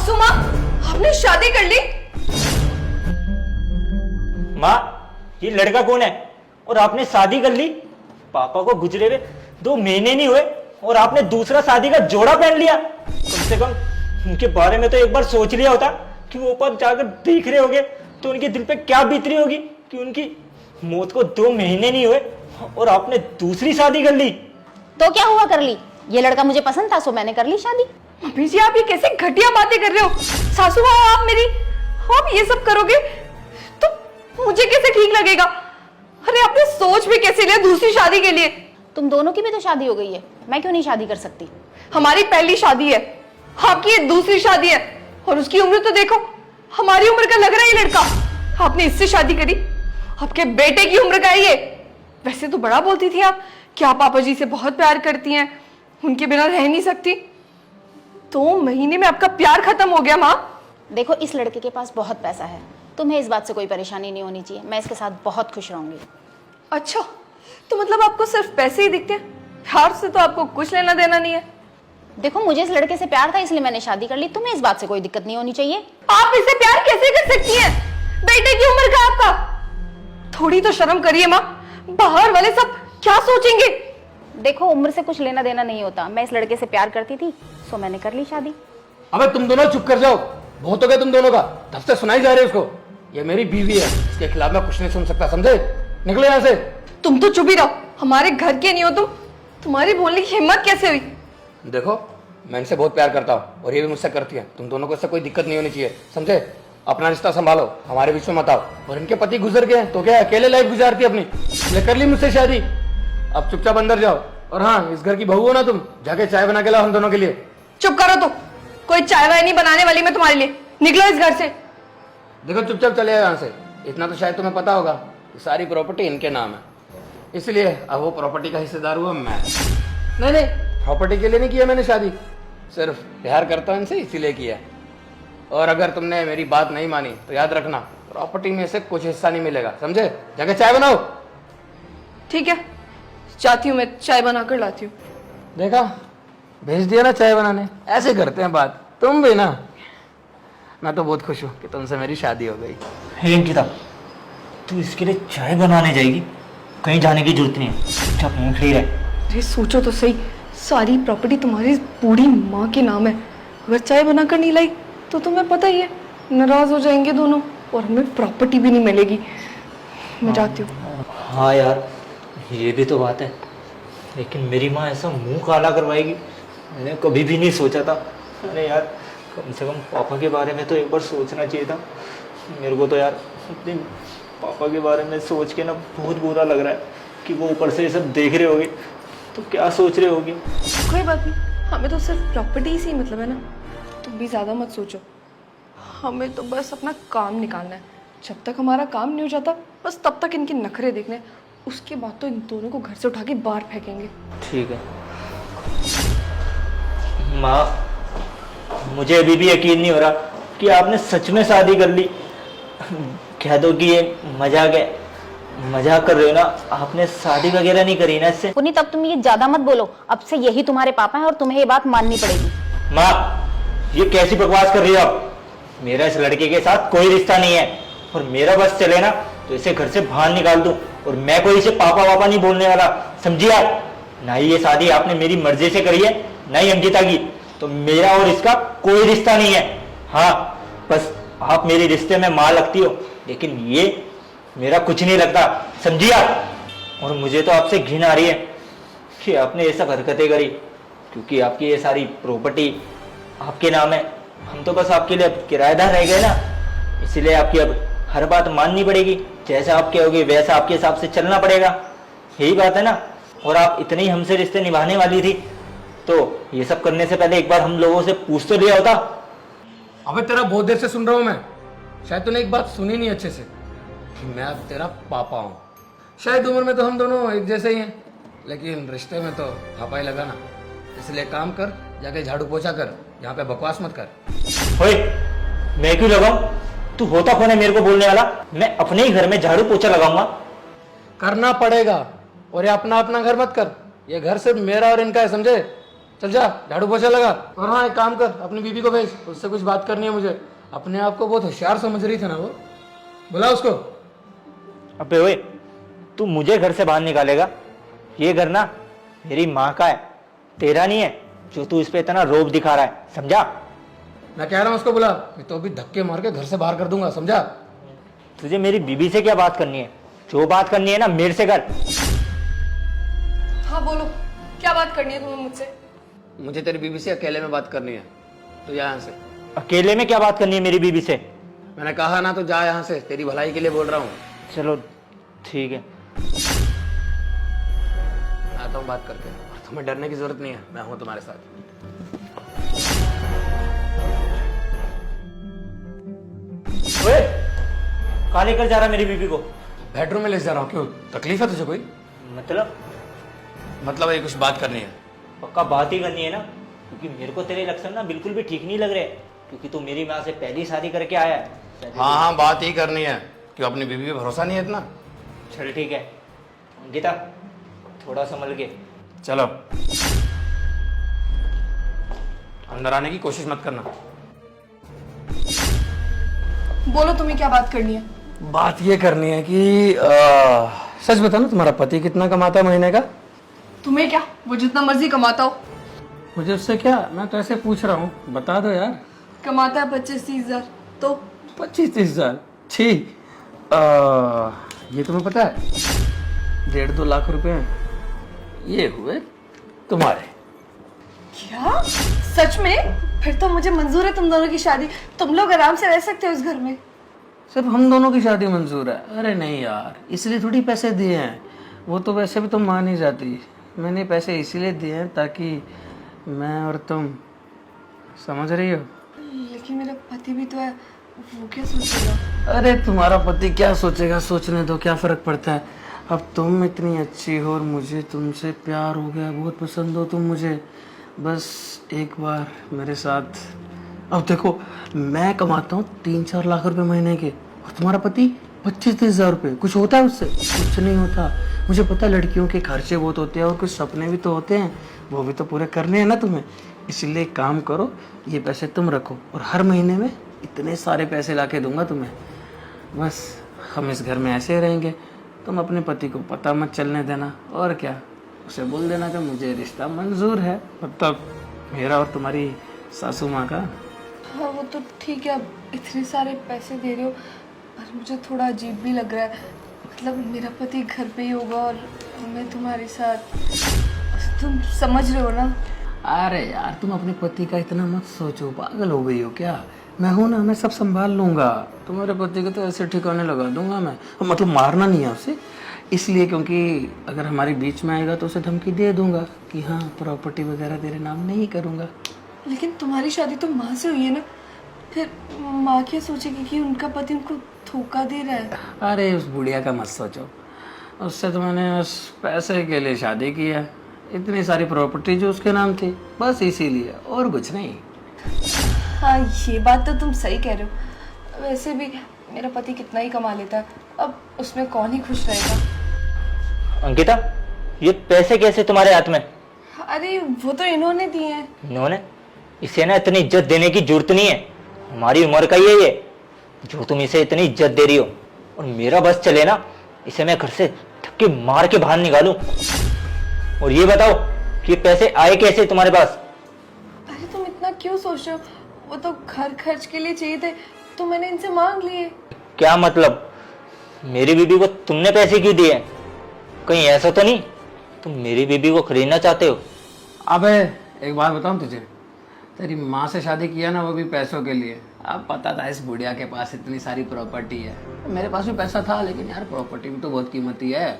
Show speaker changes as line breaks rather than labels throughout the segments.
सासू माँ, आपने शादी कर ली?
माँ, ये लड़का कौन है और आपने शादी कर ली? पापा को गुजरे हुए 2 महीने नहीं हुए और आपने दूसरा शादी का जोड़ा पहन लिया। कम से कम उनके बारे में तो एक बार सोच लिया होता कि वो ऊपर जाकर देख रहे होगे तो उनके दिल पे क्या बीत रही होगी कि उनकी मौत को 2 महीने नहीं हुए और आपने दूसरी शादी कर ली।
तो क्या हुआ, कर ली? ये लड़का मुझे पसंद था, सो मैंने कर ली शादी।
मम्मी जी, आप ये कैसे घटिया बातें कर रहे हो? सासू माँ, आप मेरी, आप ये सब करोगे तो मुझे कैसे ठीक लगेगा? अरे आपने सोच भी कैसे लिया दूसरी शादी के लिए?
तुम दोनों की भी तो शादी हो गई है, मैं क्यों नहीं शादी कर सकती?
हमारी पहली शादी है, आपकी ये दूसरी शादी है, और उसकी उम्र तो देखो, हमारी उम्र का लग रहा है ये लड़का। आपने इससे शादी करी, आपके बेटे की उम्र का है ये। वैसे तो बड़ा बोलती थी आप कि आप पापा जी से बहुत प्यार करती हैं, उनके बिना रह नहीं सकती। 2 महीने में आपका प्यार खत्म हो गया माँ।
देखो, इस लड़के के पास बहुत पैसा है, तुम्हें इस बात से कोई परेशानी नहीं होनी चाहिए। मैं इसके साथ बहुत खुश रहूंगी।
अच्छा, तो मतलब आपको सिर्फ पैसे ही दिखते हैं, प्यार से तो आपको कुछ लेना देना नहीं है?
देखो, मुझे इस लड़के से प्यार था इसलिए मैंने शादी कर ली, तुम्हें इस बात से कोई दिक्कत नहीं होनी चाहिए।
आप इससे प्यार कैसे कर सकती हैं? बेटे की उम्र का आपका, थोड़ी तो शर्म करिए माँ, बाहर वाले सब क्या सोचेंगे?
देखो, उम्र से कुछ लेना देना नहीं होता। मैं इस लड़के से प्यार करती थी, सो मैंने कर ली शादी।
अबे तुम दोनों चुप कर जाओ, बहुत हो गया तुम दोनों का। तब से सुनाई जा रही है उसको, ये मेरी बीवी है, इसके खिलाफ मैं कुछ नहीं सुन सकता, समझे? निकलो यहाँ से।
तुम तो चुप ही रहो, हमारे घर के नहीं हो तुम, तुम्हारी बोलने की हिम्मत कैसे हुई?
देखो, मैं इनसे बहुत प्यार करता हूँ और ये भी मुझसे करती है। तुम दोनों को इससे कोई दिक्कत नहीं होनी चाहिए, समझे? अपना रिश्ता संभालो, हमारे बीच में मत आओ। और इनके पति गुजर गए तो क्या अकेले लाइफ गुजारती अपनी? ये कर ली मुझसे शादी, अब चुपचाप अंदर जाओ। और हाँ, इस घर की बहू हो ना तुम, जाके चाय बना के लाओ हम दोनों के लिए।
चुप करो, तो कोई चाय वाय नहीं बनाने वाली मैं तुम्हारे लिए, निकलो इस घर से।
देखो, चुपचाप चले जाओ यहाँ से। इतना तो शायद तुम्हें पता होगा कि सारी प्रॉपर्टी इनके नाम है, इसलिए अब वो प्रॉपर्टी का हिस्सेदार हुआ मैं। नहीं, प्रॉपर्टी के लिए नहीं किया मैंने शादी, सिर्फ प्यार करता हूँ इनसे इसीलिए किया। और अगर तुमने मेरी बात नहीं मानी तो याद रखना, प्रॉपर्टी में से कुछ हिस्सा नहीं मिलेगा, समझे? जाके चाय बनाओ।
ठीक है, जाती हूँ, मैं चाय बना कर लाती हूँ।
देखा, भेज दिया ना चाय बनाने, ऐसे करते हैं बात। तुम भी ना, मैं तो बहुत खुश हूँ कि तुमसे मेरी शादी हो गई।
हे अंकिता, तू इसके लिए चाय बनाने जाएगी? कहीं जाने की जरूरत नहीं है, चुपचाप यहीं खड़ी रह।
अरे सोचो तो सही, सारी प्रॉपर्टी तुम्हारी बूढ़ी माँ के नाम है। अगर चाय बनाकर नहीं लाई तो तुम्हें पता ही है, नाराज हो जाएंगे दोनों और हमें प्रॉपर्टी भी नहीं मिलेगी। मैं जाती हूँ।
हाँ यार, ये भी तो बात है, लेकिन मेरी माँ ऐसा मुंह काला करवाएगी मैंने कभी भी नहीं सोचा था। अरे यार, कम से कम पापा के बारे में तो एक बार सोचना चाहिए था। मेरे को तो यार अपने पापा के बारे में सोच के ना बहुत बुरा लग रहा है कि वो ऊपर से ये सब देख रहे होंगे तो क्या सोच रहे होंगे।
कोई बात नहीं, हमें तो सिर्फ प्रॉपर्टी से ही मतलब है ना, तुम भी ज़्यादा मत सोचो। हमें तो बस अपना काम निकालना है, जब तक हमारा काम नहीं हो जाता बस तब तक इनके नखरे देखने हैं। उसके बाद तो इन दोनों को घर से उठा के बाहर फेंकेंगे।
ठीक है माँ, मुझे अभी भी यकीन नहीं हो रहा कि आपने सच में शादी कर ली। कह दो कि ये मजाक है, मजाक कर रहे हो ना? आपने शादी वगैरह नहीं करी ना इससे?
पुनीत, अब तुम ये ज्यादा मत बोलो, अब से यही तुम्हारे पापा हैं और तुम्हें ये बात माननी पड़ेगी।
माँ, ये कैसी बकवास कर रही हो आप? मेरा इस लड़के के साथ कोई रिश्ता नहीं है और मेरा बस चले ना तो इसे घर से बाहर निकाल दूं और मैं कोई इसे पापा वापा नहीं बोलने वाला, समझिए आप? ना ही ये शादी आपने मेरी मर्जी से करी है, ना ही अंकिता की, तो मेरा और इसका कोई रिश्ता नहीं है। हाँ, बस आप मेरे रिश्ते में माँ लगती हो, लेकिन ये मेरा कुछ नहीं लगता, समझिए आप? और मुझे तो आपसे घिन आ रही है कि आपने ये सब हरकतें करी, क्योंकि आपकी ये सारी प्रॉपर्टी आपके नाम है। हम तो बस आपके लिए अब किराएदार रह गए ना, इसीलिए आपकी अब हर बात माननी पड़ेगी। जैसा आप कहोगे वैसा आपके हिसाब से चलना पड़ेगा, यही बात है ना? और आप इतने ही हमसे रिश्ते निभाने वाली थी तो ये सब करने से पहले एक बार हम लोगों से पूछ तो लिया होता।
अबे तेरा बहुत देर से सुन रहा हूँ मैं, शायद तूने एक बात सुनी नहीं अच्छे से कि मैं अब तेरा पापा हूँ। शायद उम्र में तो हम दोनों एक जैसे ही हैं, लेकिन रिश्ते में तो पापा ही लगा ना। इसलिए काम कर, जाके झाड़ू पोछा कर, यहाँ पे बकवास मत कर।
ओए, मैं क्यों लगाऊं? तू होता कौन है मेरे को बोलने वाला? मैं अपने ही घर में झाड़ू पोछा लगाऊंगा।
करना पड़ेगा, और ये अपना अपना घर मत कर, ये घर सिर्फ मेरा और इनका है, समझे? चल जा, झाड़ू पोछा लगा। और हाँ, एक काम कर, अपनी बीबी को भेज, उससे कुछ बात करनी है मुझे। अपने आप को बहुत होशियार समझ रही थी ना वो, बुला उसको।
अबे ओए, तू मुझे घर से बाहर निकालेगा? ये घर ना मेरी माँ का है, तेरा नहीं है, जो तू इस पे इतना रोब दिखा रहा है, समझा?
मैं कह रहा हूँ उसको बुला, नहीं तो अभी धक्के मार के घर से बाहर कर दूंगा, समझा?
तुझे मेरी बीबी से क्या बात करनी है? जो बात करनी है ना मेरे से कर।
हाँ बोलो, क्या बात करनी है तुम्हें मुझसे?
मुझे तेरी बीबी से अकेले में बात करनी है, तो जा यहाँ से।
अकेले में क्या बात करनी है मेरी बीबी से?
मैंने कहा ना, तो जा यहाँ से, तेरी भलाई के लिए बोल रहा हूँ।
चलो ठीक है।
आता हूँ बात करके, और तुम्हें डरने की जरूरत नहीं है, मैं हूँ तुम्हारे साथ।
ओए, कहाँ लेकर जा रहा मेरी बीबी को?
बेडरूम में ले जा रहा हूँ। क्यों, तकलीफ है तुझे कोई?
मतलब
ये कुछ बात करनी है।
पक्का बात ही करनी है ना, क्योंकि मेरे को तेरे लक्षण ना बिल्कुल भी ठीक नहीं लग रहे, क्योंकि तू मेरी माँ से पहली शादी करके आया है।
हाँ, बात ही करनी है। क्यों, अपनी बीबी पे भरोसा नहीं है इतना?
चल ठीक है। अंकिता, थोड़ा संभल के।
चलो, अंदर आने की कोशिश मत करना।
बोलो तुम्हें क्या बात करनी है?
बात ये करनी है कि सच बता ना, तुम्हारा पति कितना कमाता है महीने का?
तुम्हें क्या, वो जितना मर्जी कमाता हो।
मुझे उससे क्या, मैं तो ऐसे पूछ रहा हूँ, बता दो यार।
कमाता है 25-30 हजार। तो
25-30 हजार? ठीक, ये तुम्हें पता है 1.5-2 लाख रुपए ये हुए तुम्हारे।
क्या, सच में? फिर तो मुझे मंजूर है तुम दोनों की शादी, तुम लोग आराम से रह सकते हो इस घर में।
सिर्फ हम दोनों की शादी मंजूर है? अरे नहीं यार, इसलिए थोड़ी पैसे दिए हैं, वो तो वैसे भी तुम मान ही जाती। मैंने पैसे इसीलिए दिए हैं ताकि मैं और तुम, समझ रही हो?
लेकिन मेरा पति भी तो है, वो क्या सोचेगा?
अरे तुम्हारा पति क्या सोचेगा, सोचने दो, क्या फर्क पड़ता है। अब तुम इतनी अच्छी हो और मुझे तुमसे प्यार हो गया, बहुत पसंद हो तुम मुझे, बस एक बार मेरे साथ। अब देखो, मैं कमाता हूँ 3-4 लाख रुपए महीने के, और तुम्हारा पति 25-30 हजार रुपये। कुछ होता है उससे? कुछ नहीं होता। मुझे पता है लड़कियों के खर्चे बहुत होते हैं और कुछ सपने भी तो होते हैं, वो भी तो पूरे करने हैं ना तुम्हें। इसलिए काम करो, ये पैसे तुम रखो, और हर महीने में इतने सारे पैसे ला के दूंगा तुम्हें। बस हम इस घर में ऐसे रहेंगे, तुम अपने पति को पता मत चलने देना, और क्या, उसे बोल देना कि मुझे रिश्ता मंजूर है, मतलब मेरा और तुम्हारी सासू माँ का।
हाँ वो तो ठीक है, अब इतने सारे पैसे दे रहे हो, पर मुझे थोड़ा अजीब भी लग रहा है। मतलब मेरा पति घर पे ही होगा और मैं तुम्हारे साथ, तुम समझ रहे हो ना?
अरे यार, तुम अपने पति का इतना मत सोचो, पागल हो गई हो क्या? मैं हूं ना, मैं सब संभाल लूंगा। तुम्हारे पति को तो ऐसे ठिकाने लगा दूंगा मैं, मतलब मारना नहीं है उसे, इसलिए क्योंकि अगर हमारे बीच में आएगा तो उसे धमकी दे दूंगा कि हाँ, प्रॉपर्टी वगैरह तेरे नाम नहीं करूंगा।
लेकिन तुम्हारी शादी तो माँ से हुई है ना, फिर माँ क्या सोचेगी कि उनका पति उनको धोखा दे रहा है?
अरे उस बुढ़िया का मत सोचो, उससे तो मैंने उस पैसे के लिए शादी की है, इतनी सारी प्रॉपर्टी जो उसके नाम थी, बस इसीलिए, और कुछ नहीं।
हाँ ये बात तो तुम सही कह रहे हो। वैसे भी मेरा पति कितना ही कमा लेता है, अब उसमें कौन ही खुश रहेगा।
अंकिता, ये पैसे कैसे तुम्हारे हाथ में?
अरे वो तो इन्होंने दिए हैं।
इन्होंने? इसे ना इतनी इज्जत देने की जरूरत नहीं है, हमारी उम्र का ही है ये, जो तुम इसे इतनी इज्जत दे रही हो। और मेरा बस चले ना, इसे मैं घर से धक्के मार के बाहर निकालूं। और ये बताओ कि ये पैसे आए कैसे तुम्हारे पास?
अरे तुम इतना क्यों सोच रहे हो, वो तो घर खर्च के लिए चाहिए थे, तो मैंने इनसे मांग लिए।
क्या मतलब? मेरी बीबी को तुमने पैसे क्यों दिए? कहीं ऐसा तो नहीं तुम मेरी बीबी को खरीदना चाहते हो?
अबे एक बात बताऊं तुझे, तेरी माँ से शादी किया ना, वो भी पैसों के लिए। अब पता था इस बुढ़िया के पास इतनी सारी प्रॉपर्टी है, मेरे पास भी पैसा था, लेकिन यार प्रॉपर्टी भी तो बहुत कीमती है,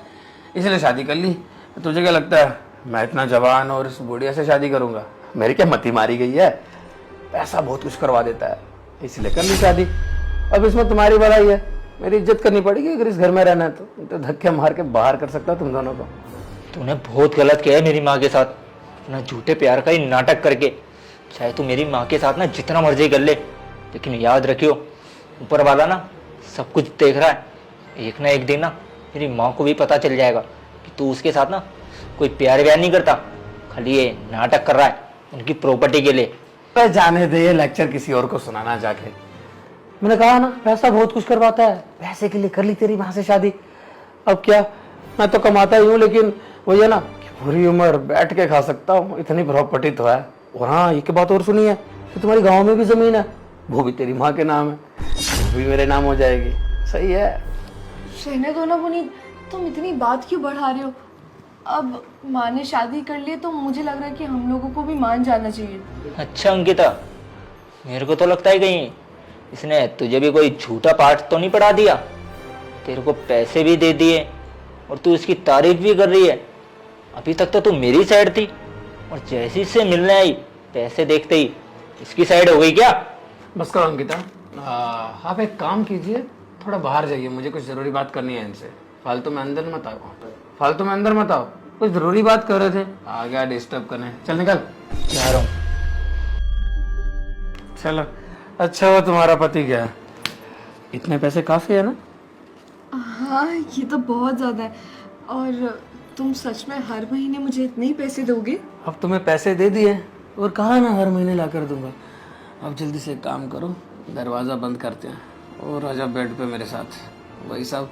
इसलिए शादी कर ली। तुझे क्या लगता है मैं इतना जवान और इस बुढ़िया से शादी करूंगा? मेरी क्या मती मारी गई है? पैसा बहुत कुछ करवा देता है, इसलिए कर ली शादी। अब इसमें तुम्हारी भलाई है, मेरी इज्जत करनी पड़ेगी अगर इस घर में रहना है तो धक्के मार के बाहर कर सकता तुम दोनों को।
तूने बहुत गलत किया है मेरी माँ के साथ, ना झूठे प्यार का ही नाटक करके। चाहे तू मेरी माँ के साथ ना जितना मर्जी कर ले, लेकिन याद रखियो, ऊपर वाला ना सब कुछ देख रहा है। एक ना एक दिन ना मेरी माँ को भी पता चल जाएगा कि तू उसके साथ ना कोई प्यार व्यार नहीं करता, खाली ये नाटक कर रहा है। उनकी प्रॉपर्टी के लिए।
अरे जाने दे, ये लेक्चर किसी और को सुनाना जाके। मैंने कहा ना पैसा बहुत कुछ करवाता है, पैसे के लिए कर ली तेरी माँ से शादी। अब क्या, मैं तो कमाता ही हूँ, लेकिन वही है ना कि पूरी उम्र बैठ के खा सकता हूँ, इतनी प्रॉपर्टी तो है। और हाँ, एक बात और सुनी है कि तुम्हारी गांव में भी जमीन है, वो भी तेरी माँ के नाम है, वो भी मेरे नाम हो जाएगी। सही है।
रहने दो ना पुनीत, तुम इतनी बात क्यों बढ़ा रहे हो? अब माँ ने शादी कर ली तो मुझे लग रहा है कि हम लोगों को भी मान जाना चाहिए।
अच्छा अंकिता, मेरे को तो लगता है कहीं इसने तुझे भी कोई झूठा पाठ तो नहीं पढ़ा दिया। तेरे को पैसे भी दे दिए और तू इसकी तारीफ भी कर रही है। अभी तक तो तू मेरी साइड थी और जैसी से मिलने आई पैसे देखते ही इसकी साइड हो गई क्या?
बस करो अंकिता, आप एक काम कीजिए, थोड़ा बाहर जाइए, मुझे कुछ जरूरी बात करनी है इनसे। फालतू में अंदर मत आओ, फालतू में अंदर मत आओ, कुछ जरूरी बात कर रहे थे, आ गया डिस्टर्ब करने। चल निकल।
जा रहा हूँ।
चलो, अच्छा हुआ तुम्हारा पति गया, इतने पैसे काफी है ना?
हाँ, ये तो बहुत ज्यादा है। और तुम सच में हर महीने मुझे इतने ही पैसे दोगे?
अब तुम्हें पैसे दे दिए और कहा ना हर महीने ला कर दूंगा। अब जल्दी से एक काम करो, दरवाजा बंद करते हैं और आजा बेड पे मेरे साथ। वही सब।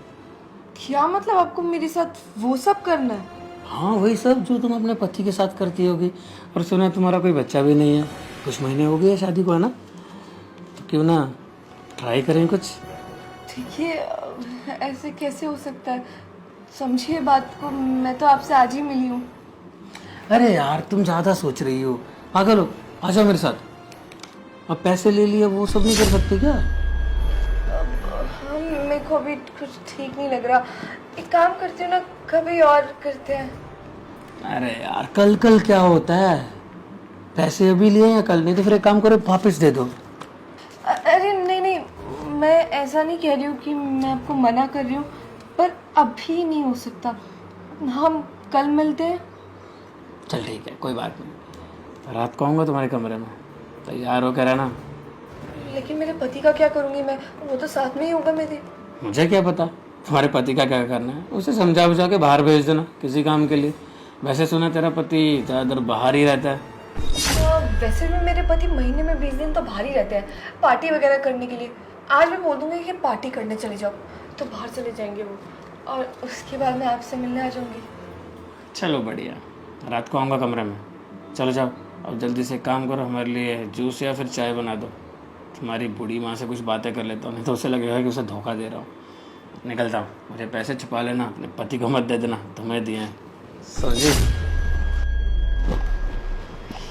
क्या मतलब आपको मेरे साथ वो सब करना है?
हाँ, वही सब जो तुम अपने पति के साथ करती होगी। और सुना तुम्हारा कोई बच्चा भी नहीं है, कुछ महीने हो गए शादी को, है ना? तो क्यों ना ट्राई करें कुछ।
देखिए, ऐसे कैसे हो सकता है? समझिए बात को, मैं तो आपसे आज ही मिली हूँ।
अरे यार, तुम ज्यादा सोच रही हो, पागल हो। आ जाओ मेरे साथ। अब पैसे ले लिए, वो सब नहीं कर सकते क्या?
हाँ, मेरे को अभी कुछ ठीक नहीं लग रहा। एक काम करती हूँ ना, कभी और करते हैं।
अरे यार, कल कल क्या होता है? पैसे अभी लिए या कल? नहीं तो फिर एक काम करो, वापस दे दो।
अरे नहीं नहीं, मैं ऐसा नहीं कह रही हूँ कि मैं आपको मना कर रही हूँ, पर अभी नहीं हो सकता। हम कल मिलते हैं।
चल ठीक है, कोई बात नहीं। रात को आऊँगा तुम्हारे कमरे में, तैयार हो कर रहना।
लेकिन मेरे पति का क्या करूँगी मैं? वो तो साथ में ही होगा मेरे।
मुझे क्या पता तुम्हारे पति का क्या करना है, उसे समझा बुझा के बाहर भेज देना किसी काम के लिए। वैसे सुना तेरा पति ज़्यादातर बाहर ही रहता है।
वैसे भी मेरे पति महीने में 20 दिन तो बाहर ही रहते हैं, पार्टी वगैरह करने के लिए। आज मैं बोल दूंगी कि पार्टी करने चले जाओ, तो बाहर चले जाएंगे वो, और उसके बाद मैं आपसे मिलने आ जाऊंगी।
चलो बढ़िया, रात को आऊँगा कमरे में। चलो जाओ, अब जल्दी से काम करो, हमारे लिए जूस या फिर चाय बना दो। तुम्हारी बूढ़ी माँ से कुछ बातें कर लेता हूँ, नहीं तो उसे लगेगा कि उसे धोखा दे रहा हूँ। निकलता हूँ, मुझे पैसे छुपा लेना, अपने पति को मत दे देना, तुम्हें दिए हैं। समझी?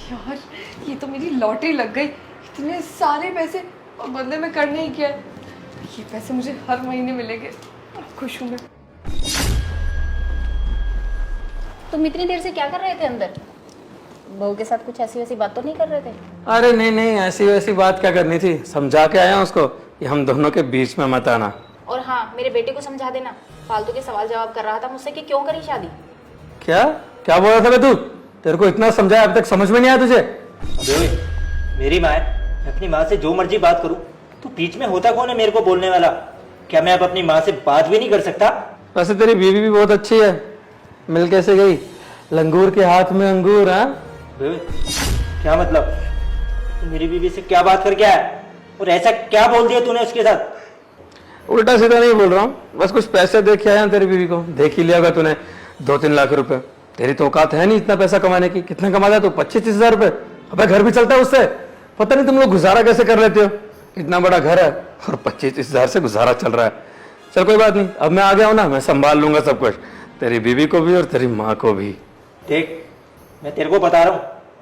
यार, ये तो मेरी लॉटरी लग गई। इतने सारे पैसे और बदले में करने ही क्या है? ये पैसे मुझे हर महीने मिलेंगे। खुश हूँ मैं।
तुम इतनी देर से क्या कर रहे थे अंदर? बहू के साथ कुछ ऐसी वैसी बात तो नहीं कर रहे थे?
अरे नहीं नहीं, ऐसी वैसी बात क्या करनी थी, समझा के आया हूँ उसको कि हम दोनों के बीच में मत आना।
और हाँ, मेरे बेटे को समझा देना, फालतू के सवाल जवाब कर रहा था मुझसे कि क्यों करी शादी।
क्या क्या बोल रहा था बे तू? तेरे को इतना समझाया, अब तक समझ में नहीं आया तुझे?
अबे मेरी माँ है, मैं अपनी माँ से जो मर्जी बात करूं, तो बीच में होता कौन है मेरे को बोलने वाला? क्या मैं अब अपनी माँ से बात भी नहीं कर सकता?
वैसे तेरी बीवी भी बहुत अच्छी है, मिल कैसे गई? लंगूर के हाथ में अंगूर। हाँ,
क्या मतलब? तू मेरी बीवी से क्या बात करके आया और ऐसा क्या बोल दिया तूने उसके साथ?
उल्टा सीधा नहीं बोल रहा हूँ, बस कुछ पैसे देख के आया हूँ तेरी बीवी को। देख ही लिया होगा तूने, 2-3 लाख रुपए। तेरी तो औकात है नहीं इतना पैसा कमाने की। कितना कमाता है तू? 25-30 हजार रुपए। अबे घर भी चलता है उससे? पता नहीं तुम लोग गुजारा कैसे कर लेते हो। इतना बड़ा घर है और 25-30 हजार से गुजारा चल रहा है। चल कोई बात नहीं, अब मैं आ गया हूँ ना, मैं संभाल लूंगा सब कुछ, तेरी बीवी को भी और तेरी माँ को भी।
देख, मैं तेरे को बता रहा हूँ,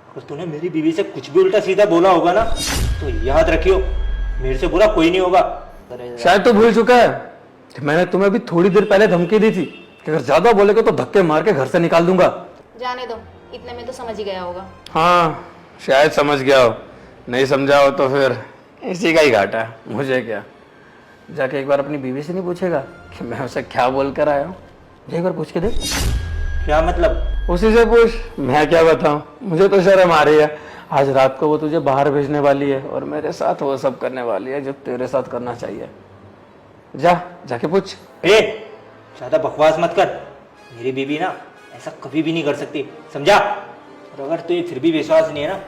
अगर तूने मेरी बीवी से कुछ भी उल्टा सीधा बोला होगा ना, तो याद रखियो, मेरे से बुरा कोई नहीं होगा।
शायद तो भूल चुका है कि मैंने तुम्हें भी थोड़ी देर पहले धमकी दी थी कि अगर ज्यादा बोलेगा तो धक्के मार के घर से निकाल दूंगा।
जाने दो, इतने में तो समझ ही गया होगा।
हाँ, शायद समझ गया हो, नहीं समझा हो तो फिर इसी का ही घाटा है। मुझे क्या, जाके एक बार अपनी बीवी से नहीं पूछेगा कि मैं उसे क्या बोल कर आया हूँ? एक बार पूछ के देख।
क्या मतलब?
उसी से पूछ, मैं क्या बताऊं, मुझे तो शर्म आ रही है। आज रात को वो तुझे बाहर भेजने वाली है और मेरे साथ वो सब करने वाली है जो तेरे साथ करना चाहिए। जाके पूछ।
ज्यादा बकवास मत कर, मेरी बीवी ना ऐसा कभी भी नहीं कर सकती, समझा? और अगर तुझे फिर भी विश्वास नहीं है ना,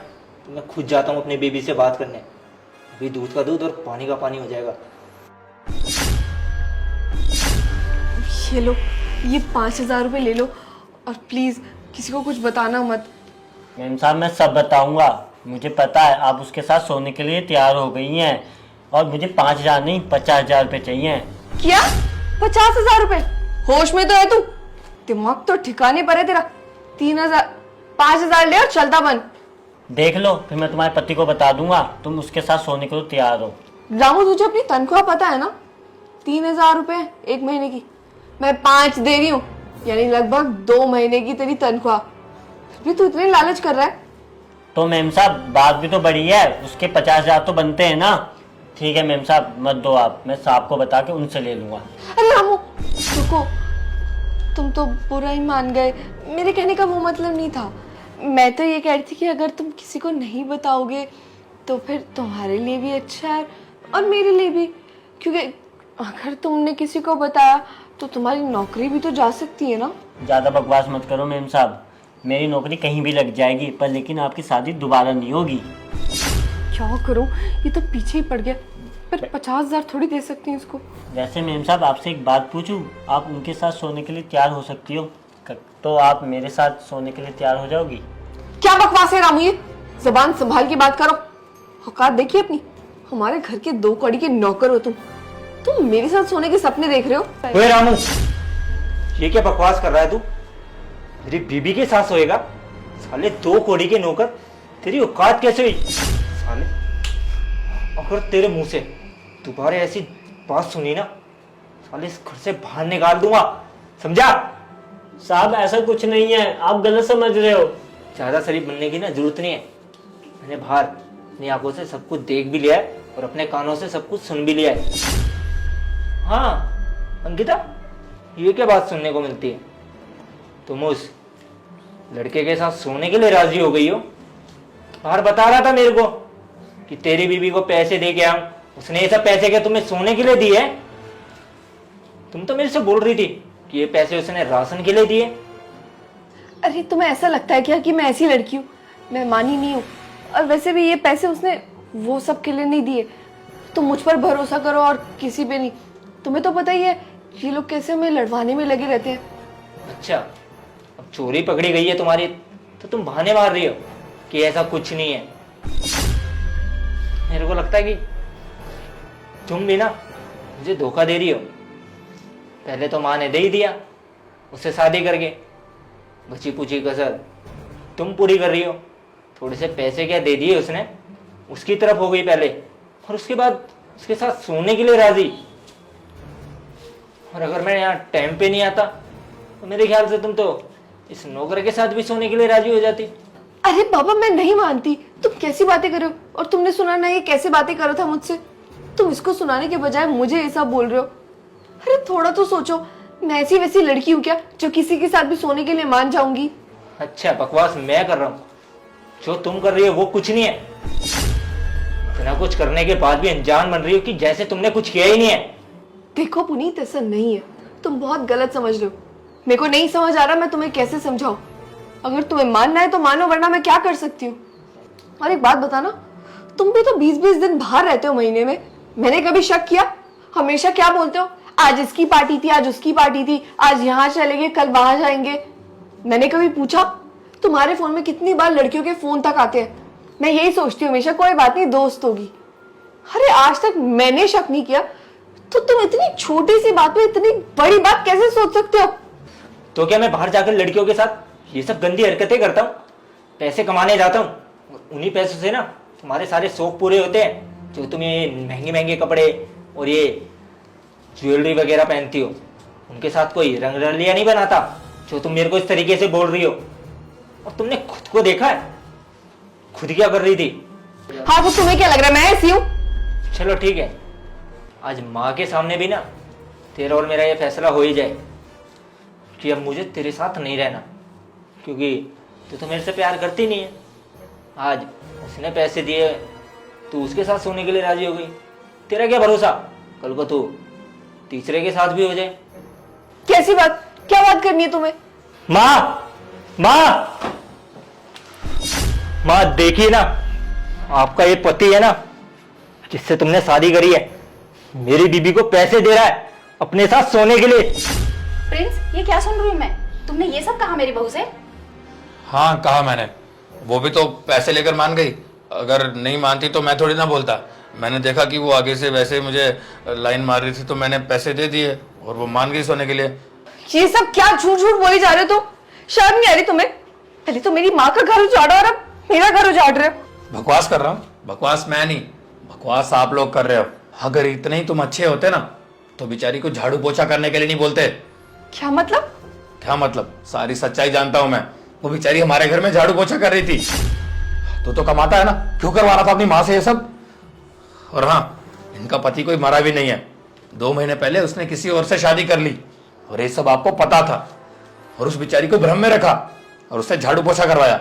तो मैं खुद जाता हूँ अपनी बेबी से बात करने। अभी दूध का दूध और पानी का पानी हो जाएगा।
ये लो, ये 5,000 रुपये ले लो और प्लीज किसी को कुछ बताना मत।
मैम साहब मैं सब बताऊंगा। मुझे पता है आप उसके साथ सोने के लिए तैयार हो गई हैं और मुझे 5,000 नहीं 50,000 रुपये चाहिए।
क्या 50,000 रुपये? होश में तो है तू? दिमाग तो ठिकाने पर है तेरा। 3,000 5,000 ले और चलता बन।
देख लो फिर मैं तुम्हारे पति को बता दूंगा तुम उसके साथ सोने के लिए तैयार हो।
रामू तुझे अपनी तनख्वाह पता है ना? 3,000 रुपये एक महीने की, मैं 5 दे रही हूँ, यानी लगभग 2 महीने की तेरी तनख्वाह। फिर भी तू इतने लालच कर रहा है।
तो मैम साहब बात भी तो बड़ी है, उसके 50,000 तो बनते हैं ना। ठीक है मैम साहब मत दो आप, मैं साहब को बता के उनसे ले लूंगा।
अरे रामू रुको, तुम तो बुरा ही मान गए। मेरे कहने का वो मतलब नहीं था। मैं तो ये कह रही थी कि अगर तुम किसी को नहीं बताओगे तो फिर तुम्हारे लिए भी अच्छा है और मेरे लिए भी, क्योंकि अगर तुमने किसी को बताया तो तुम्हारी नौकरी भी तो जा सकती है ना।
ज़्यादा बकवास मत करो मैम साहब, मेरी नौकरी कहीं भी लग जाएगी पर लेकिन आपकी शादी दोबारा नहीं होगी।
क्या करूं, ये तो पीछे ही पड़ गया। पर 50,000 थोड़ी दे सकती हूँ इसको।
वैसे मैम साहब आपसे एक बात पूछूं, आप उनके साथ सोने के लिए तैयार हो सकती हो तो आप मेरे साथ सोने के लिए तैयार हो जाओगी?
क्या बकवास है रामू, ये जबान संभाल के बात करो। औकात देखिए अपनी। हमारे घर के 2 कौड़ी के नौकर हो तुम मेरे साथ सोने के सपने देख रहे हो।
ओए रामू, ये क्या बकवास कर रहा है तू? मेरी बीबी के साथ सोएगा? साले 2 कौड़ी के नौकर, तेरी औकात कैसे हुई? साले अगर तेरे मुंह से दोबारा ऐसी बात सुनी ना, साले इस घर से बाहर निकाल दूंगा, समझा?
साहब ऐसा कुछ नहीं है, आप गलत समझ रहे हो।
ज्यादा शरीफ बनने की ना जरूरत नहीं है। मैंने बाहर अपनी आंखों से सब कुछ देख भी लिया है और अपने कानों से सब कुछ सुन भी लिया है। हाँ अंकिता, ये क्या बात सुनने को मिलती है? तुम उस लड़के के साथ सोने के लिए राजी हो गई हो? बाहर बता रहा था मेरे को कि तेरी बीबी को पैसे दे के आऊं, उसने ये सब पैसे क्या तुम्हें सोने के लिए दिए? तुम तो मेरे से बोल रही थी कि ये पैसे उसने राशन के लिए दिए।
अरे तुम्हें ऐसा लगता है क्या कि मैं ऐसी लड़की हूँ? मैं मानी नहीं हूँ। और वैसे भी ये पैसे उसने वो सब के लिए नहीं दिए। तुम मुझ पर भरोसा करो और किसी पे नहीं। तुम्हें तो पता ही है ये लोग कैसे हमें लड़वाने में लगे रहते हैं।
अच्छा, अब चोरी पकड़ी गई है तुम्हारी तो तुम बहाने मार रही हो कि ऐसा कुछ नहीं है। मेरे को लगता है कि तुम भी ना मुझे धोखा दे रही हो। पहले तो माँ ने दे ही दिया उससे शादी करके, बची पूछी कसर तुम पूरी कर रही हो। थोड़े से पैसे क्या दे दिए उसने, उसकी तरफ हो गई पहले, और उसके बाद उसके साथ सोने के लिए राजी। और अगर मैं यहाँ टाइम पे नहीं आता तो मेरे ख्याल से तुम तो इस नौकर के साथ भी सोने के लिए राजी हो जाती।
अरे बाबा मैं नहीं मानती। तुम कैसी बातें कर रहे हो? और तुमने सुना ना ये कैसे बातें कर रहा था मुझसे? तुम इसको सुनाने के बजाय मुझे ऐसा बोल रहे हो। अरे थोड़ा तो सोचो, मैं ऐसी वैसी लड़की हूँ क्या जो किसी के साथ भी सोने के लिए मान जाऊंगी?
अच्छा, बकवास मैं कर रहा हूँ? जो तुम कर रही हो वो कुछ नहीं है। इतना कुछ करने के बाद भी अनजान बन रही हो कि जैसे तुमने कुछ किया ही नहीं है।
देखो पुनीत, ऐसा नहीं है। तुम बहुत गलत समझ रहे हो। मेरे को नहीं समझ आ रहा मैं तुम्हें कैसे समझाऊं। अगर तुम्हें मानना है तो मानो, वरना मैं क्या कर सकती हूँ। और एक बात बताना, तुम भी तो 20-20 दिन बाहर रहते हो महीने में। मैंने कभी शक किया? हमेशा क्या बोलते हो, आज इसकी पार्टी थी, आज उसकी पार्टी थी, आज यहाँ चलेंगे, कल वहां जाएंगे। मैंने कभी पूछा? तुम्हारे फोन में कितनी बार लड़कियों के फोन तक आते हैं। मैं यही सोचती हूँ हमेशा, कोई बात नहीं, दोस्त होगी। अरे आज तक मैंने शक नहीं किया तो तुम इतनी छोटी सी बात में इतनी बड़ी बात कैसे सोच सकते हो?
तो क्या मैं बाहर जाकर लड़कियों के साथ ये सब गंदी हरकतें करता हूँ? पैसे कमाने जाता हूँ, उन्हीं पैसों से ना तुम्हारे सारे शौक पूरे होते हैं। जो तुम ये महंगे महंगे कपड़े और ये ज्वेलरी वगैरह पहनती हो, उनके साथ कोई रंग रलिया नहीं बनाता जो तुम मेरे को इस तरीके से बोल रही हो। और तुमने खुद को देखा है, खुद क्या कर रही थी?
हाँ तो तुम्हें क्या लग रहा है मैं ऐसी हूँ?
चलो ठीक है, आज माँ के सामने भी ना तेरा और मेरा ये फैसला हो ही जाए कि अब मुझे तेरे साथ नहीं रहना, क्योंकि तू तो मेरे से प्यार करती नहीं है। आज उसने पैसे दिए, तू उसके साथ सोने के लिए राजी हो गई। तेरा क्या भरोसा कल को तू तीसरे के साथ भी हो जाए।
कैसी बात? क्या बात करनी है तुम्हें?
माँ, माँ, माँ देखिए ना, आपका ये पति है ना, जिससे तुमने शादी करी है, मेरी बीबी को पैसे दे रहा है अपने साथ सोने के लिए।
प्रिंस, ये क्या सुन रही हूँ मैं? तुमने ये सब कहा मेरी बहू से?
हाँ कहा मैंने, वो भी तो पैसे लेकर मान गई। अगर नहीं मानती तो मैं थोड़ी ना बोलता। मैंने देखा कि वो आगे से वैसे मुझे लाइन मार रही थी तो मैंने पैसे दे दिए और वो मान गई सोने के लिए।
ये सब क्या झूठ झूठ बोली जा रहे हो तुम? शर्म नहीं आ रही तुम्हें? पहले तो मेरी माँ का घर उजाड़ा और अब मेरा घर उजाड़ रहे हो।
बकवास कर रहा हूँ? बकवास मैं नहीं, बकवास आप लोग कर रहे हो। अगर इतने ही तुम अच्छे होते ना तो बेचारी को झाड़ू पोछा करने के लिए नहीं बोलते।
क्या मतलब?
क्या मतलब? सारी सच्चाई जानता हूं मैं। वो बेचारी हमारे घर में झाड़ू पोछा कर रही थी। तो कमाता है ना, क्यों करवा रहा था अपनी माँ से ये सब? और हाँ, इनका पति कोई मरा भी नहीं है। 2 महीने पहले उसने किसी और से शादी कर ली और ये सब आपको पता था और उस बेचारी को भ्रम में रखा और उससे झाड़ू पोछा करवाया।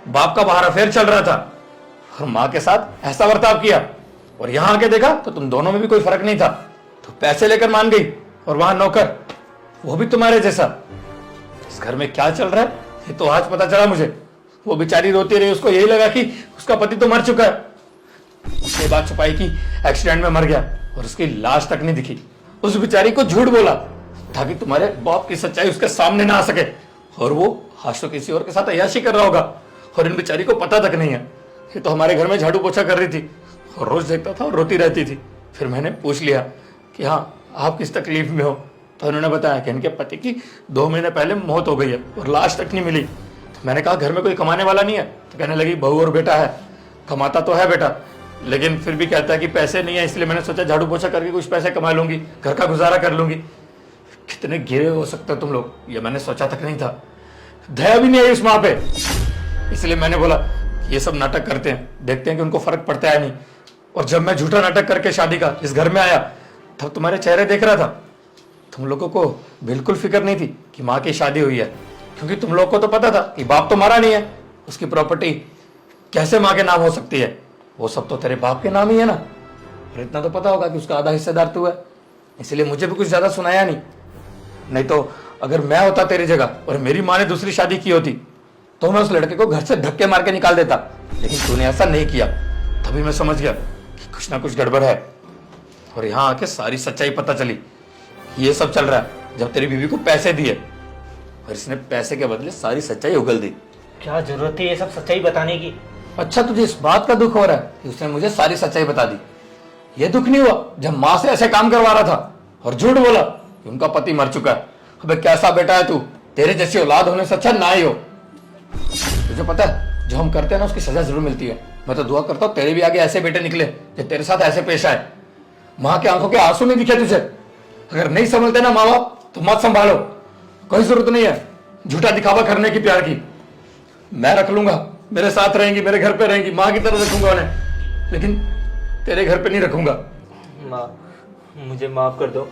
बाप का बाहर अफेयर चल रहा था और माँ के साथ ऐसा बर्ताव किया और यहां आके देखा तो तुम दोनों में भी कोई फर्क नहीं था, तो पैसे लेकर मान गई। और वहां नौकर, वो भी तुम्हारे जैसा। इस घर में क्या चल रहा है ये तो आज पता चला मुझे। वो बेचारी रोती रही, उसको यही लगा कि उसका पति तो मर चुका है। उसने बात छुपाई कि एक्सीडेंट में मर गया और उसकी लाश तक नहीं दिखी। उस बेचारी को झूठ बोला ताकि तुम्हारे बाप की सच्चाई उसके सामने ना आ सके। और वो आज तो किसी और के साथ अय्याशी कर रहा होगा और इन बेचारी को पता तक नहीं है। ये तो हमारे घर में झाड़ू पोछा कर रही थी और रोज देखता था और रोती रहती थी। फिर मैंने पूछ लिया कि हाँ आप किस तकलीफ में हो, तो उन्होंने बताया कि इनके पति की 2 महीने पहले मौत हो गई है और लाश तक नहीं मिली। तो मैंने कहा घर में कोई कमाने वाला नहीं है? तो कहने लगी बहू और बेटा है। कमाता तो है बेटा, लेकिन फिर भी कहता है कि पैसे नहीं है, इसलिए मैंने सोचा झाड़ू पोछा करके कुछ पैसे कमा लूंगी, घर का गुजारा कर लूंगी। कितने गिरे हो सकते हो तुम लोग, ये मैंने सोचा तक नहीं था। दया भी नहीं आई उस माँ पे। इसलिए मैंने बोला ये सब नाटक करते हैं, देखते हैं कि उनको फर्क पड़ता है नहीं। और जब मैं झूठा नाटक करके शादी का इस घर में आया तब तुम्हारे चेहरे देख रहा था। तुम लोगों को बिल्कुल फिक्र नहीं थी कि माँ की शादी हुई है, क्योंकि तुम लोग को तो पता था कि बाप तो मारा नहीं है, उसकी प्रॉपर्टी कैसे माँ के नाम हो सकती है? वो सब तो तेरे बाप के नाम ही है ना। और इतना तो पता होगा कि उसका आधा हिस्सेदार तू है, इसलिए मुझे भी कुछ ज्यादा सुनाया नहीं तो अगर मैं होता तेरी जगह और मेरी माँ ने दूसरी शादी की होती तो मैं उस लड़के को घर से धक्के मार के निकाल देता। लेकिन तूने ऐसा नहीं किया, तभी मैं समझ गया कि कुछ ना कुछ गड़बड़ है। और यहाँ आके सारी सच्चाई पता चली। ये सब चल रहा है जब तेरी बीवी को पैसे दिए और इसने पैसे के बदले सारी सच्चाई उगल दी।
क्या जरूरत है ये सब सच्चाई बताने की?
अच्छा, तुझे इस बात का दुख हो रहा है कि उसने मुझे सारी सच्चाई बता दी। ये दुख नहीं हुआ जब माँ से ऐसे काम करवा रहा था और झूठ बोला कि उनका पति मर चुका है। अबे कैसा बेटा है तू, तेरे जैसी औलाद होने से अच्छा ना ही हो। तुझे पता है जो हम करते हैं ना उसकी सजा जरूर मिलती है। मैं तो दुआ करता हूँ तेरे भी आगे ऐसे बेटे निकले जो तेरे साथ ऐसे पेश आए। माँ के आंखों के आंसू नहीं दिखे तुझे? अगर नहीं समझते ना माँ बाप तो मत संभालो, कोई जरूरत नहीं है झूठा दिखावा करने की प्यार की। मैं रख लूंगा, मेरे साथ रहेंगी, मेरे घर पे रहेंगी, माँ की तरह रखूंगा उन्हें, लेकिन तेरे घर पे नहीं रखूंगा।
माँ मुझे माफ कर दो,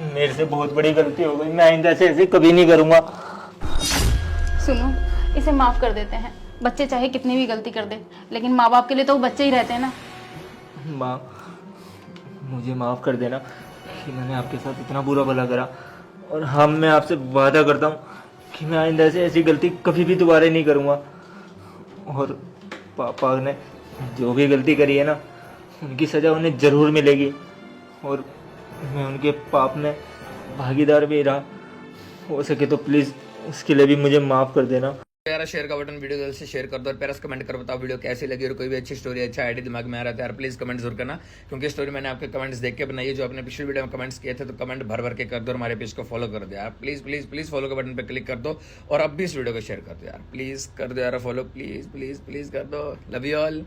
मेरे से बहुत बड़ी गलती हो गई। मैं आइंदा से ऐसे कभी नहीं करूंगा।
सुनो, इसे माफ कर देते हैं। बच्चे चाहे कितनी भी गलती कर दे, लेकिन माँ बाप के लिए तो वो बच्चे ही रहते हैं ना।
माँ मुझे माफ कर देना कि मैंने आपके साथ इतना बुरा भला करा। और हाँ, मैं आपसे वादा करता हूँ कि मैं आइंदा से ऐसी गलती कभी भी दोबारा नहीं करूँगा। और पापा ने जो भी गलती करी है ना, उनकी सज़ा उन्हें ज़रूर मिलेगी। और मैं उनके पाप में भागीदार भी रहा। हो सके तो प्लीज़ उसके लिए भी मुझे माफ़ कर देना।
प्यारा शेयर का बटन वीडियो जल्द से शेयर कर दो और प्यारा कमेंट कर बताओ वीडियो कैसी लगी। और कोई भी अच्छी स्टोरी, अच्छा आइडिया दिमाग में आ रहा था यार, प्लीज कमेंट जरूर करना, क्योंकि स्टोरी मैंने आपके कमेंट्स देख के बनाई है। जो आपने पिछली वीडियो में कमेंट्स किए थे तो कमेंट भर भर के कर दो और हमारे पेज को फॉलो कर दो यार। प्लीज प्लीज प्लीज फॉलो के बटन पर क्लिक कर दो और अब भी इस वीडियो को शेयर कर दो यार। प्लीज कर दो यार फॉलो, प्लीज प्लीज प्लीज कर दो। Love you all.